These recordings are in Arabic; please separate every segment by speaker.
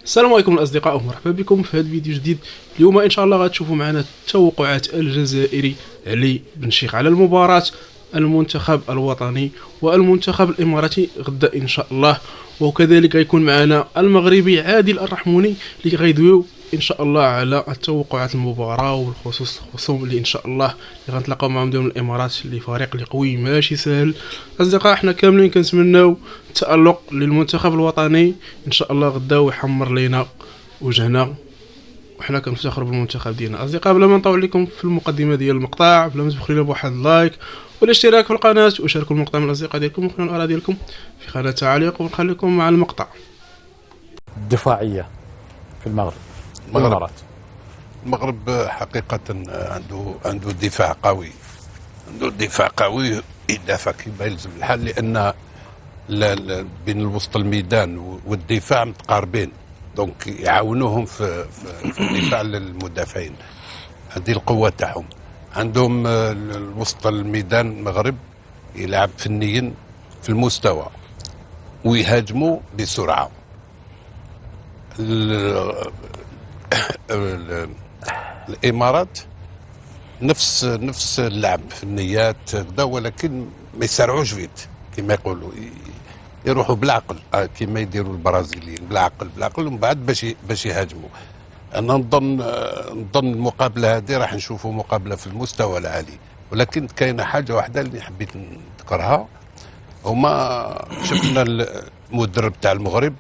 Speaker 1: السلام عليكم الاصدقاء ومرحبا بكم في هذا الفيديو جديد. اليوم ان شاء الله غتشوفوا معنا التوقعات الجزائري علي بن شيخ على المباراة المنتخب الوطني والمنتخب الاماراتي غدا ان شاء الله، وكذلك غيكون معنا المغربي عادل الرحموني اللي غيدويو ان شاء الله على التوقعات المباراة وبالخصوص الخصوم اللي ان شاء الله اللي غنتلاقاو معهم ديال الامارات اللي فريق اللي قوي ماشي سهل. اصدقاء احنا كاملين كنتمناو التألق للمنتخب الوطني ان شاء الله غدا ويحمر لينا وجهنا، وحنا كنفتخروا بالمنتخب ديالنا. اصدقاء بلا ما نطول لكم في المقدمه ديال المقطع، بلا ما تبخلوا لنا بواحد اللايك والاشتراك في القناه وشاركوا المقطع مع الاصدقاء ديالكم وخلوا الاراء ديالكم في خانه التعليق، ونخليكم مع المقطع.
Speaker 2: الدفاعية في المغرب.
Speaker 3: المغرب حقيقة عنده دفاع قوي، يدافع كما يلزم الحال، لأن بين الوسط الميدان والدفاع متقاربين، دونك يعاونوهم في الدفاع للمدافعين. هذه القوة تاعهم. عندهم الوسط الميدان المغرب يلعب فنيا في المستوى ويهاجموا بسرعة. الامارات نفس اللعب فنيات كذا، ولكن ما يسرعوش فيت كما يقولوا، يروحوا بالعقل كما يديروا البرازيليين، بالعقل ومن بعد باش يهاجموا. انا نظن المقابله هذه راح نشوفوا مقابله في المستوى العالي، ولكن كاينه حاجه واحده اللي حبيت نذكرها. هما شفنا المدرب تاع المغرب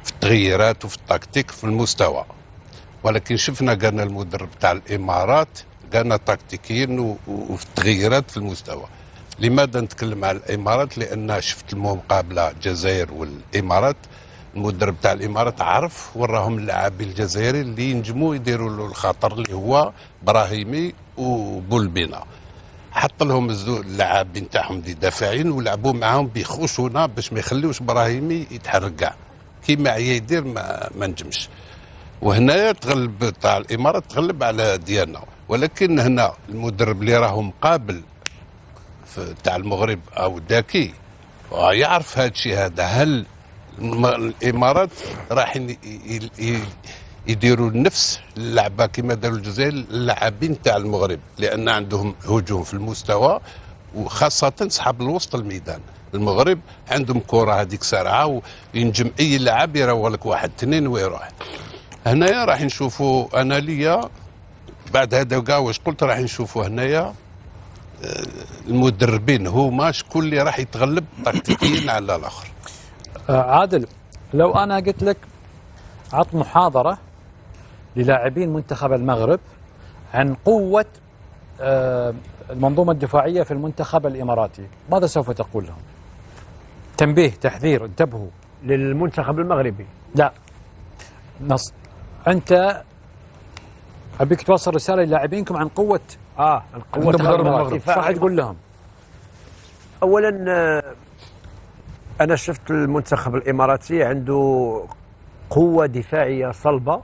Speaker 3: في التغييرات وفي التكتيك في المستوى، ولكن شفنا قالنا المدرب تاع الامارات قالنا تكتيكيا وفي التغييرات في المستوى. لماذا نتكلم على الامارات؟ لان شفت المقابله الجزائر والامارات، المدرب تاع الامارات عرف وراهم اللاعبين الجزائري اللي ينجموا يديروا له الخطر، اللي هو براهيمي وبولبينا. حط لهم اللاعبين تاعهم دي دافعين ولعبوا معاهم بخشونه باش ما يخليوش براهيمي يتحرك كاع كيما يدير ما نجمش. وهنا تغلب تاع الامارات تغلب على ديالنا، ولكن هنا المدرب اللي راهو مقابل تاع المغرب او داكي يعرف هذا الشيء هذا. هل الامارات راح يديروا نفس اللعبه كما داروا الجزائر اللاعبين تاع المغرب، لان عندهم هجوم في المستوى وخاصه صحاب الوسط الميدان. المغرب عندهم كره هذيك سرعه وينجم اي لاعب يروى لك واحد اثنين ويروح. هنايا راح نشوفوا، انا ليا بعد هذا كاع واش قلت، راح نشوفوا هنايا المدربين هما شكون اللي راح يتغلب تكتيكيا على الاخر.
Speaker 2: عادل، لو انا قلت لك عط محاضرة للاعبين منتخب المغرب عن قوة المنظومة الدفاعية في المنتخب الاماراتي، ماذا سوف تقول لهم؟ تنبيه، تحذير، انتبهوا.
Speaker 4: للمنتخب المغربي؟
Speaker 2: لا، انت ابيك توصل رساله للاعبينكم عن قوه
Speaker 4: المنتخب
Speaker 2: المغرب. شو راح تقول لهم؟
Speaker 4: اولا انا شفت المنتخب الاماراتي عنده قوه دفاعيه صلبه،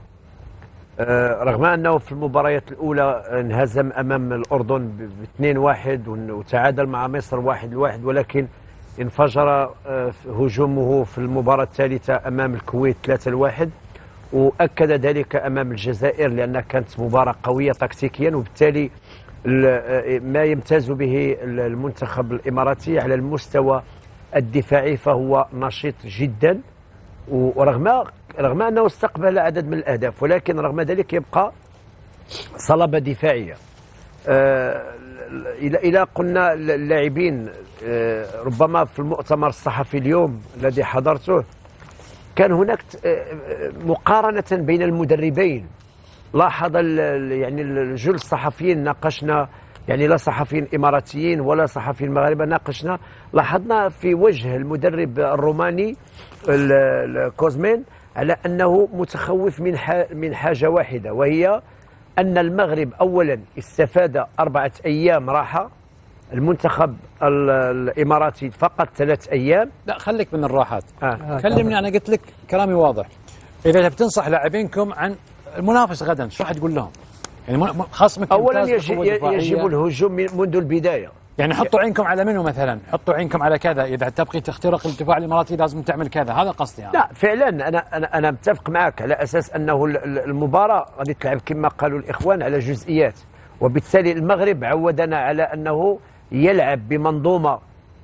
Speaker 4: رغم انه في المباريات الاولى انهزم امام الاردن ب 2-1 وتعادل مع مصر 1-1، ولكن انفجر هجومه في المباراه الثالثه امام الكويت 3-1، وأكد ذلك أمام الجزائر، لأنها كانت مباراة قوية تكتيكيا. وبالتالي ما يمتاز به المنتخب الإماراتي على المستوى الدفاعي فهو نشيط جدا، ورغم أنه استقبل عدد من الأهداف، ولكن رغم ذلك يبقى صلابة دفاعية. إلى قلنا اللاعبين، ربما في المؤتمر الصحفي اليوم الذي حضرته كان هناك مقارنة بين المدربين. لاحظ يعني جل الصحفيين ناقشنا، يعني لا صحفيين إماراتيين ولا صحفيين مغاربة ناقشنا، لاحظنا في وجه المدرب الروماني كوزمين على أنه متخوف من حاجة واحدة، وهي أن المغرب أولا استفاد 4 أيام راحة، المنتخب الاماراتي فقط 3 ايام.
Speaker 2: لا خليك من الراحات. كلمني، انا قلت لك كلامي واضح. اذا بتنصح لاعبينكم عن المنافس غدا شو راح تقول لهم؟ يعني خصمك
Speaker 4: اولا يجب الهجوم منذ البدايه.
Speaker 2: يعني حطوا عينكم على منه مثلا، حطوا عينكم على كذا، اذا تبغي تخترق الدفاع الاماراتي لازم تعمل كذا، هذا قصدي يعني.
Speaker 4: لا فعلا انا متفق معك على اساس انه المباراه غادي تلعب كما قالوا الاخوان على جزئيات، وبالتالي المغرب عودنا على انه يلعب بمنظومه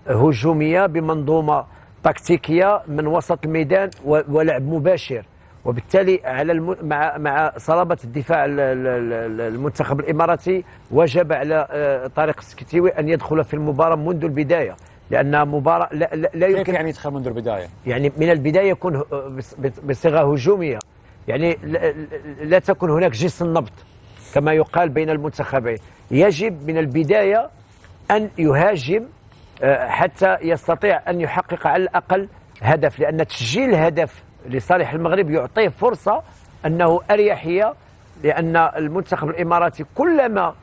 Speaker 4: هجوميه، بمنظومه تكتيكيه من وسط الميدان ولعب مباشر، وبالتالي على مع صلابه الدفاع المنتخب الاماراتي وجب على طارق السكتيوي ان يدخل في المباراه منذ البدايه، لانها مباراه لا يمكن.
Speaker 2: كيف يعني يدخل منذ البدايه؟
Speaker 4: يعني من البدايه يكون بصيغه هجوميه، يعني لا تكون هناك جس النبض كما يقال بين المنتخبين، يجب من البدايه ان يهاجم حتى يستطيع ان يحقق على الاقل هدف، لان تسجيل هدف لصالح المغرب يعطيه فرصه انه اريحيه، لان المنتخب الاماراتي كلما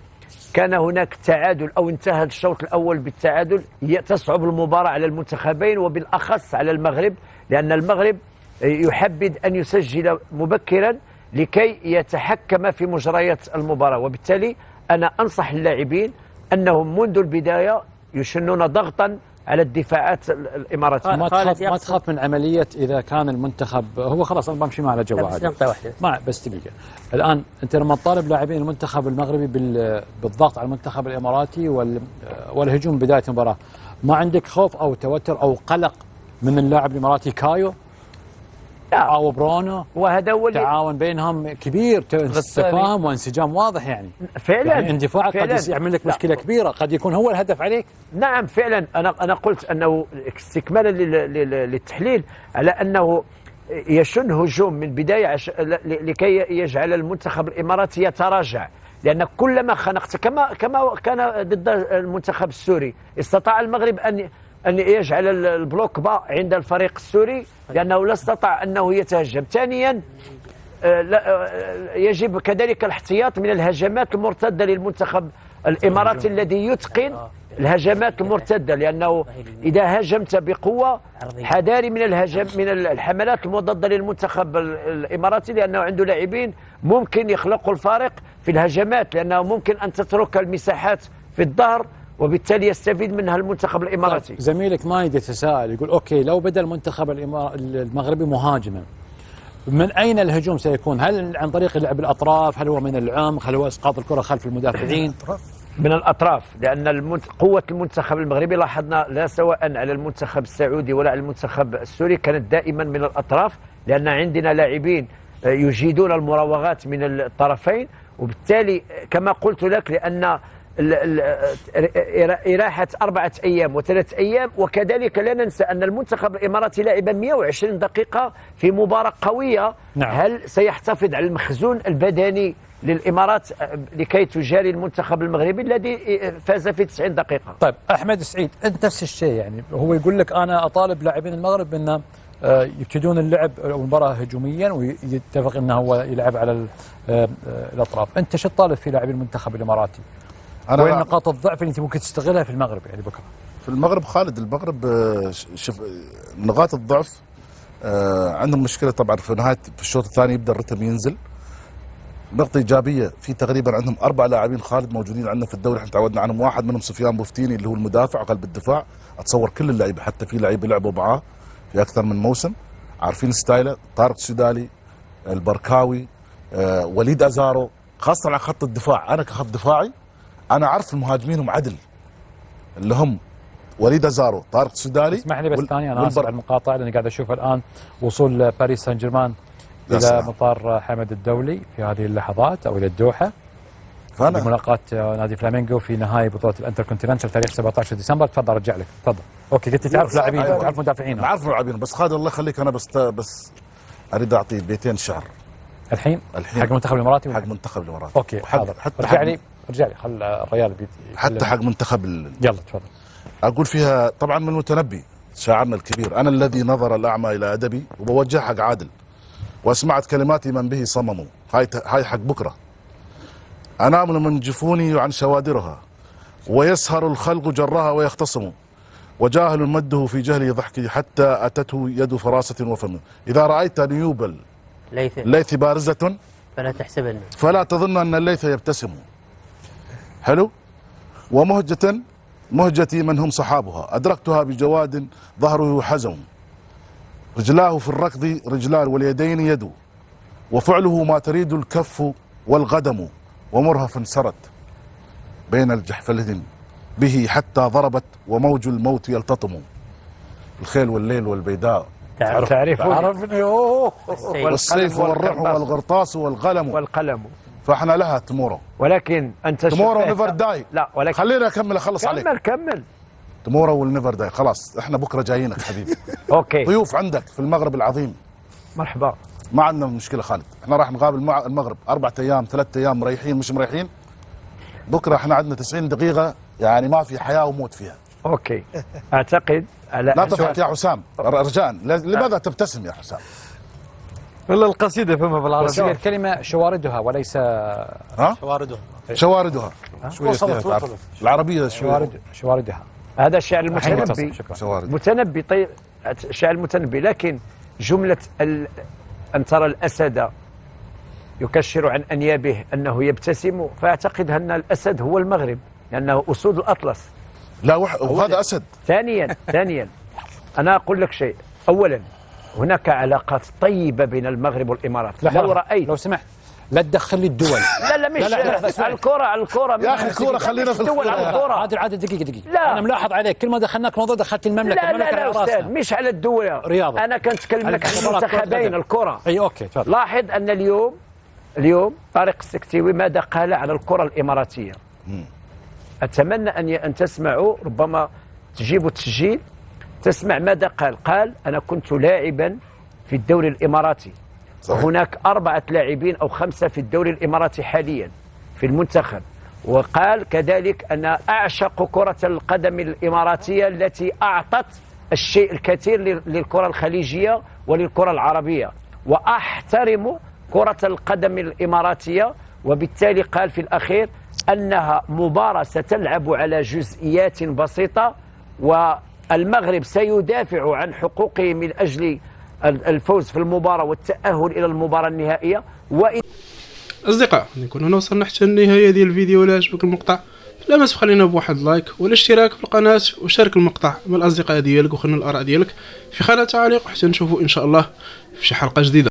Speaker 4: كان هناك تعادل او انتهى الشوط الاول بالتعادل تصعب المباراه على المنتخبين وبالاخص على المغرب، لان المغرب يحبذ ان يسجل مبكرا لكي يتحكم في مجريات المباراه، وبالتالي انا انصح اللاعبين انهم منذ البدايه يشنون ضغطا على الدفاعات الاماراتيه.
Speaker 2: ما تخاف من عمليه اذا كان المنتخب هو خلاص انا بمشي مع على جواد بس دقيقه. الان انت لما تطالب لاعبين المنتخب المغربي بالضغط على المنتخب الاماراتي والهجوم بدايه المباراه، ما عندك خوف او توتر او قلق من اللاعب الاماراتي كايو او برونو؟
Speaker 4: وهذا هو
Speaker 2: تعاون بينهم كبير، تفاهم وانسجام واضح يعني.
Speaker 4: فعلا
Speaker 2: يعني اندفاعك قد يعمل لك مشكله كبيره، قد يكون هو الهدف عليك.
Speaker 4: نعم فعلا انا قلت انه استكمالا للتحليل على انه يشن هجوم من بدايه لكي يجعل المنتخب الاماراتي يتراجع، لان كلما خنقت كما كان ضد المنتخب السوري استطاع المغرب أن يجعل البلوك با عند الفريق السوري لأنه لا استطاع أنه يتهجم. ثانيا يجب كذلك الاحتياط من الهجمات المرتدة للمنتخب الإماراتي الذي يتقن الهجمات المرتدة، لأنه إذا هاجمت بقوة حذاري من الحملات المضادة للمنتخب الإماراتي، لأنه عنده لاعبين ممكن يخلقوا الفارق في الهجمات، لأنه ممكن أن تترك المساحات في الظهر وبالتالي يستفيد منها المنتخب الاماراتي.
Speaker 2: زميلك مايد يتساءل يقول اوكي لو بدا المنتخب المغربي مهاجما، من اين الهجوم سيكون؟ هل عن طريق لعب الاطراف؟ هل هو من العمق؟ هل هو اسقاط الكره خلف المدافعين؟
Speaker 4: من الاطراف، لان قوه المنتخب المغربي لاحظنا لا سواء على المنتخب السعودي ولا على المنتخب السوري كانت دائما من الاطراف، لان عندنا لاعبين يجيدون المراوغات من الطرفين، وبالتالي كما قلت لك لان إراحة 4 أيام و3 أيام، وكذلك لا ننسى أن المنتخب الإماراتي لعب 120 دقيقة في مباراة قوية.
Speaker 2: نعم.
Speaker 4: هل سيحتفظ على المخزون البدني للإمارات لكي تجاري المنتخب المغربي الذي فاز في 90 دقيقة؟
Speaker 2: طيب أحمد سعيد، أنت نفس الشيء، يعني هو يقول لك أنا أطالب لاعبين المغرب بأن يبتدون اللعب المباراة هجوميا ويتفق أنه هو يلعب على الأطراف. أنت شو تطالب في لاعبين المنتخب الإماراتي؟ وين نقاط الضعف اللي انت ممكن تستغلها في المغرب يعني بكره؟
Speaker 5: في المغرب خالد، المغرب شوف نقاط الضعف عندهم مشكله طبعا في نهايه في الشوط الثاني يبدا الرتم ينزل. نقطه ايجابيه في تقريبا عندهم 4 لاعبين خالد موجودين عندنا في الدوري، احنا تعودنا عنهم، واحد منهم سفيان بوفتيني اللي هو المدافع قلب الدفاع، اتصور كل اللعيبه حتى في لعيبه لعبوا معاه في اكثر من موسم عارفين ستايله، طارق السودالي، البركاوي، وليد ازارو، خاصه على خط الدفاع. انا كخط دفاعي انا عارف المهاجمين عدل اللي هم وليد ازارو، طارق السودالي.
Speaker 2: اسمح لي بس ثاني انا اسف على المقاطعه لاني قاعد اشوف الان وصول باريس سان جيرمان الى مطار حمد الدولي في هذه اللحظات او الى الدوحه لملاقاه نادي فلامينغو في نهائي بطوله الانتركونتيننتال تاريخ 17 ديسمبر. تفضل ارجع لك، تفضل. اوكي قلت تعرف لاعبين تعرف مدافعين؟
Speaker 5: عارف لاعبين بس خالد الله يخليك انا بس اريد اعطي بيتين شعر
Speaker 2: الحين حق المنتخب الاماراتي،
Speaker 5: حق المنتخب الاماراتي.
Speaker 2: اوكي حاضر، ارجع لي خل الريال
Speaker 5: حتى حق منتخب
Speaker 2: يلا تفضل.
Speaker 5: اقول فيها طبعا من المتنبي شاعرنا الكبير، انا الذي نظر الاعمى الى ادبي، وبوجه حق عادل واسمعت كلماتي من به صمموا. هاي حق بكره. انامل من جفوني عن شوادرها ويسهر الخلق جرها ويختصم، وجاهل مده في جهله ضحكي حتى اتته يد فراسه وفم. اذا رايت نيوب الليث بارزه فلا تظن ان الليث يبتسم. حلو. ومهجة مهجتي من هم صحابها، أدركتها بجواد ظهره حزم، رجلاه في الركض رجلان واليدين يد، وفعله ما تريد الكف والقدم، ومرها فانسرت بين الجحفلين به حتى ضربت وموج الموت يلتطم. الخيل والليل والبيداء
Speaker 4: تعرفون
Speaker 2: عرفني. أوه.
Speaker 5: والسيف والرمح والقرطاس
Speaker 4: والقلم.
Speaker 5: فاحنا لها تمورو،
Speaker 4: ولكن انت
Speaker 5: تمورو
Speaker 4: شبهت-
Speaker 5: ونيفر داي.
Speaker 4: لا ولكن
Speaker 5: خلينا اكمل اخلص عليك.
Speaker 4: كمل.
Speaker 5: تمورو والنيفر داي، خلاص احنا بكره جايينك حبيبي.
Speaker 4: اوكي
Speaker 5: ضيوف عندك في المغرب العظيم،
Speaker 4: مرحبا.
Speaker 5: ما عندنا مشكله خالد، احنا راح نقابل مع المغرب 4 ايام 3 ايام مريحين مش مريحين. بكره احنا عندنا 90 دقيقه يعني ما في حياه وموت فيها.
Speaker 4: اوكي اعتقد على
Speaker 5: لا تضحك يا حسام رجاء، لماذا تبتسم يا حسام؟
Speaker 6: والله القصيدة فما
Speaker 2: بس
Speaker 6: بالعربي.
Speaker 2: هي الكلمة شواردها وليس
Speaker 5: ها؟
Speaker 6: شواردهم.
Speaker 5: شواردها شوية
Speaker 6: وصلت.
Speaker 5: فيها تعرف. العربية شوية
Speaker 2: شواردها.
Speaker 4: هذا الشعر
Speaker 2: الحين
Speaker 4: المتنبي.
Speaker 2: اتصل. شكرا.
Speaker 5: شوارد.
Speaker 4: متنبي طيب، شعر المتنبي. لكن جملة أن ترى الأسد يكشر عن أنيابه أنه يبتسم، فأعتقد أن الأسد هو المغرب لأنه أسود الأطلس.
Speaker 5: لا وهذا أسد.
Speaker 4: ثانيا أنا أقول لك شيء. أولا هناك علاقات طيبة بين المغرب والإمارات. لو رأيت
Speaker 2: لو سمحت لا تدخل لي الدول.
Speaker 4: لا مش الكرة
Speaker 5: يا أخي الكرة خلينا في
Speaker 4: الدول على الكرة.
Speaker 2: عادل دقيقة.
Speaker 4: لا.
Speaker 2: أنا ملاحظ عليك كل ما دخلناك موضوع دخلت المملكة.
Speaker 4: لا
Speaker 2: المملكة على
Speaker 4: أستاذ،
Speaker 2: راسنا.
Speaker 4: مش على الدول.
Speaker 2: رياضة.
Speaker 4: أنا كنت أتكلم لك عن
Speaker 2: المباراة كرة
Speaker 4: المنتخبين
Speaker 2: قدم.
Speaker 4: الكرة.
Speaker 2: أي أوكي تفضل.
Speaker 4: لاحظ أن اليوم طارق السكتيوي ماذا قال على الكرة الإماراتية. أتمنى أن تسمعوا، ربما تجيبوا التسجيل تسمع ماذا قال أنا كنت لاعبا في الدوري الإماراتي،
Speaker 5: صحيح.
Speaker 4: وهناك 4 لاعبين أو 5 في الدوري الإماراتي حاليا في المنتخب. وقال كذلك أنا أعشق كرة القدم الإماراتية التي أعطت الشيء الكثير للكرة الخليجية وللكرة العربية، وأحترم كرة القدم الإماراتية. وبالتالي قال في الأخير أنها مباراة ستلعب على جزئيات بسيطة، والمغرب سيدافع عن حقوقه من أجل الفوز في المباراة والتأهل إلى المباراة النهائية.
Speaker 1: اصدقاء نكون هنا وصلنا حتى النهايه ديال الفيديو. ولا عجبك المقطع لا ما تبخل لنا بواحد لايك والاشتراك في القناه وشارك المقطع مع الاصدقاء ديالك وخلنا الاراء ديالك في خانه تعليق حتى نشوفوا ان شاء الله في شي حلقه جديده.